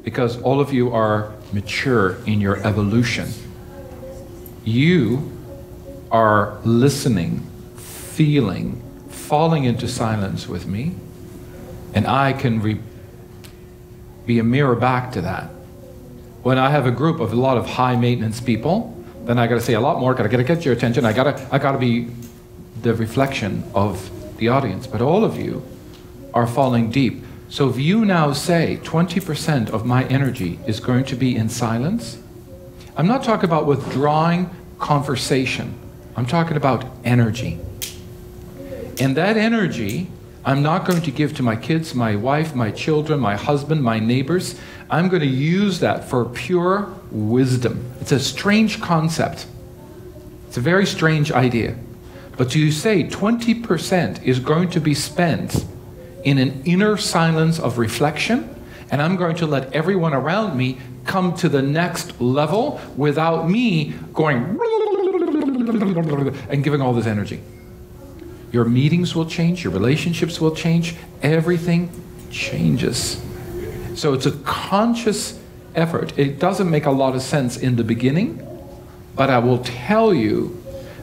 because all of you are mature in your evolution. You are listening, feeling, falling into silence with me, and I can be a mirror back to that. When I have a group of a lot of high maintenance people, then I got to say a lot more, gotta get your attention, I gotta be the reflection of the audience. But all of you are falling deep. So if you now say 20% of my energy is going to be in silence, I'm not talking about withdrawing conversation. I'm talking about energy. And that energy, I'm not going to give to my kids, my wife, my children, my husband, my neighbors. I'm going to use that for pure wisdom. It's a strange concept. It's a very strange idea. But you say 20% is going to be spent in an inner silence of reflection, and I'm going to let everyone around me come to the next level without me going and giving all this energy. Your meetings will change, your relationships will change, everything changes. So it's a conscious effort. It doesn't make a lot of sense in the beginning, but I will tell you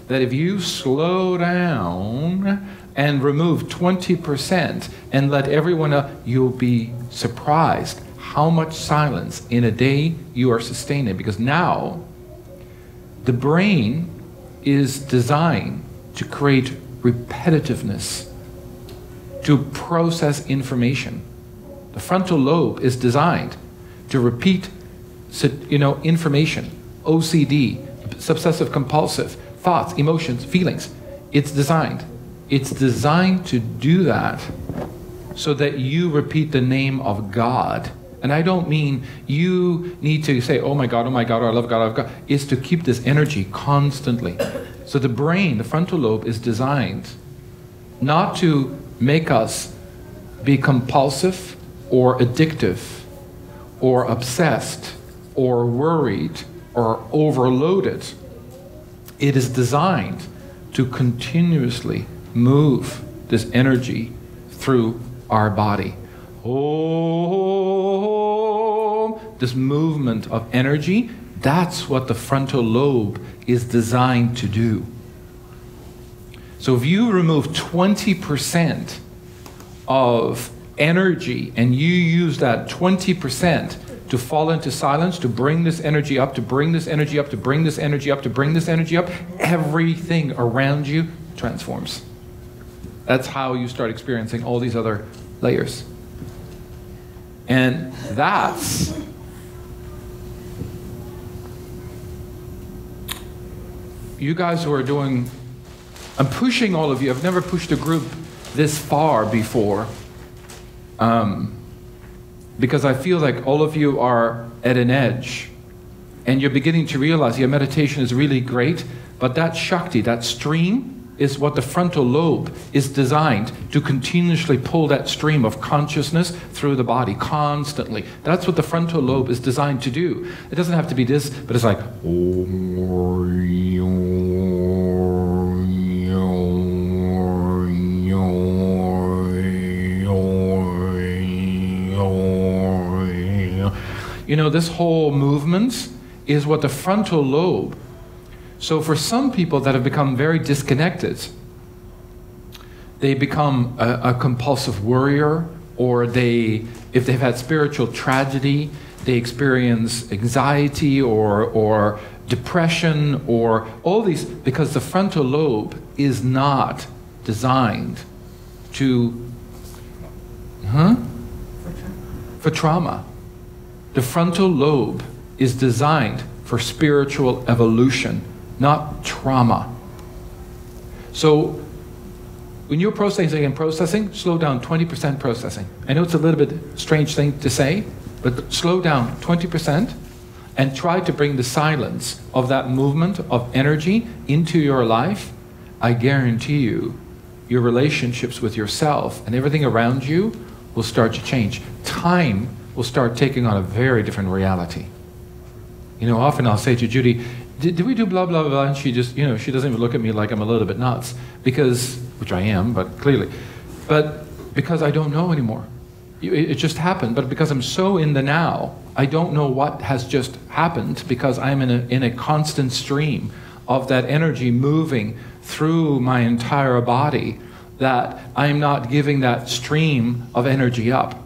that if you slow down and remove 20% and let everyone else, you'll be surprised how much silence in a day you are sustaining. Because now the brain is designed to create repetitiveness, to process information. The frontal lobe is designed to repeat, information, OCD, obsessive compulsive, thoughts, emotions, feelings. It's designed to do that so that you repeat the name of God. And I don't mean you need to say, oh my God, or I love God, I love God. It's to keep this energy constantly. So the brain, the frontal lobe, is designed not to make us be compulsive or addictive or obsessed or worried or overloaded. It is designed to continuously move this energy through our body. Oh, this movement of energy, that's what the frontal lobe is designed to do. So if you remove 20% of energy and you use that 20% to fall into silence, to bring this energy up, to bring this energy up, to bring this energy up, to bring this energy up, everything around you transforms. That's how you start experiencing all these other layers. And that's you guys who are doing, I'm pushing all of you. I've never pushed a group this far before, because I feel like all of you are at an edge and you're beginning to realize your meditation is really great, but that Shakti, that stream, is what the frontal lobe is designed to continuously pull that stream of consciousness through the body constantly. That's what the frontal lobe is designed to do. It doesn't have to be this, but it's like, you know, this whole movement is what the frontal lobe. So for some people that have become very disconnected, they become a compulsive worrier, or if they've had spiritual tragedy, they experience anxiety or depression or all these, because the frontal lobe is not designed for trauma. The frontal lobe is designed for spiritual evolution, not trauma. So when you're processing, slow down 20% processing. I know it's a little bit strange thing to say, but slow down 20% and try to bring the silence of that movement of energy into your life. I guarantee you, your relationships with yourself and everything around you will start to change. Time will start taking on a very different reality. You know, often I'll say to Judy, did we do blah, blah, blah? And she just, you know, she doesn't even look at me like I'm a little bit nuts, because, which I am, but clearly, but because I don't know anymore. It just happened, but because I'm so in the now, I don't know what has just happened because I'm in a constant stream of that energy moving through my entire body, that I'm not giving that stream of energy up.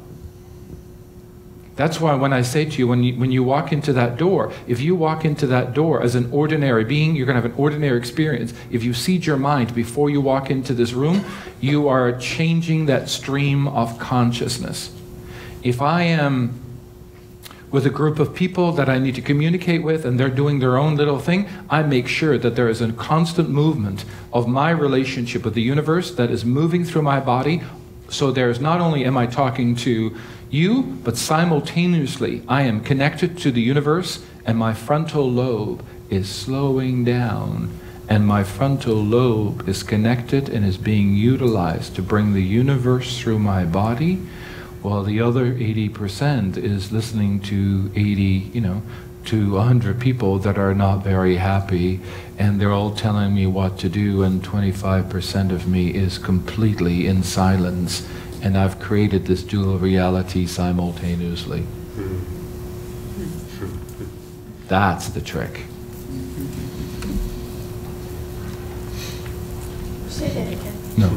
That's why when I say to you, when you walk into that door, if you walk into that door as an ordinary being, you're going to have an ordinary experience. If you seed your mind before you walk into this room, you are changing that stream of consciousness. If I am with a group of people that I need to communicate with and they're doing their own little thing, I make sure that there is a constant movement of my relationship with the universe that is moving through my body. So there's not only am I talking to you, but simultaneously I am connected to the universe, and my frontal lobe is slowing down, and my frontal lobe is connected and is being utilized to bring the universe through my body, while the other 80% is listening to 80, to 100 people that are not very happy, and they're all telling me what to do, and 25% of me is completely in silence, and I've created this dual reality simultaneously. That's the trick. Say that again. No.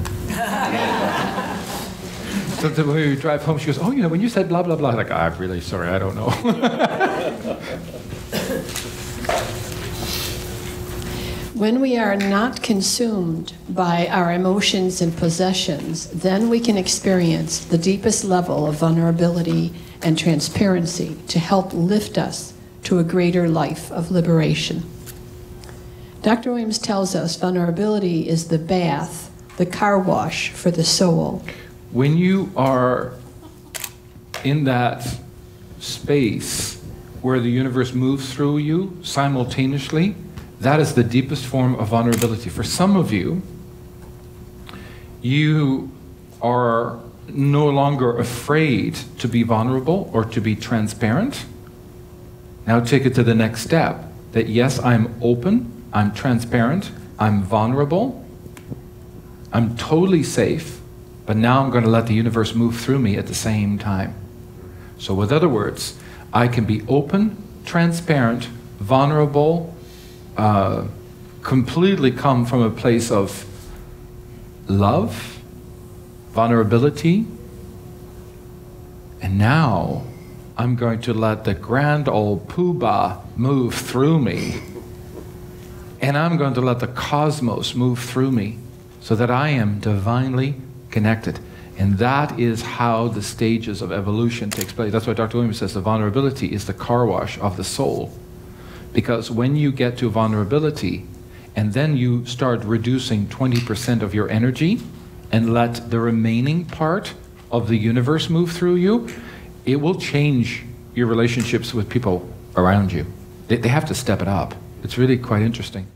So when we drive home, she goes, "Oh, when you said blah, blah, blah," I'm like, "I'm really sorry, I don't know." When we are not consumed by our emotions and possessions, then we can experience the deepest level of vulnerability and transparency to help lift us to a greater life of liberation. Dr. Williams tells us vulnerability is the bath, the car wash for the soul. When you are in that space where the universe moves through you simultaneously, that is the deepest form of vulnerability. For some of you, you are no longer afraid to be vulnerable or to be transparent. Now take it to the next step, that yes, I'm open, I'm transparent, I'm vulnerable, I'm totally safe, but now I'm going to let the universe move through me at the same time. So with other words, I can be open, transparent, vulnerable, completely come from a place of love, vulnerability, and now I'm going to let the grand old poobah move through me, and I'm going to let the cosmos move through me so that I am divinely connected. And that is how the stages of evolution takes place. That's why Dr. Williams says the vulnerability is the car wash of the soul. Because when you get to vulnerability and then you start reducing 20% of your energy and let the remaining part of the universe move through you, it will change your relationships with people around you. They have to step it up. It's really quite interesting.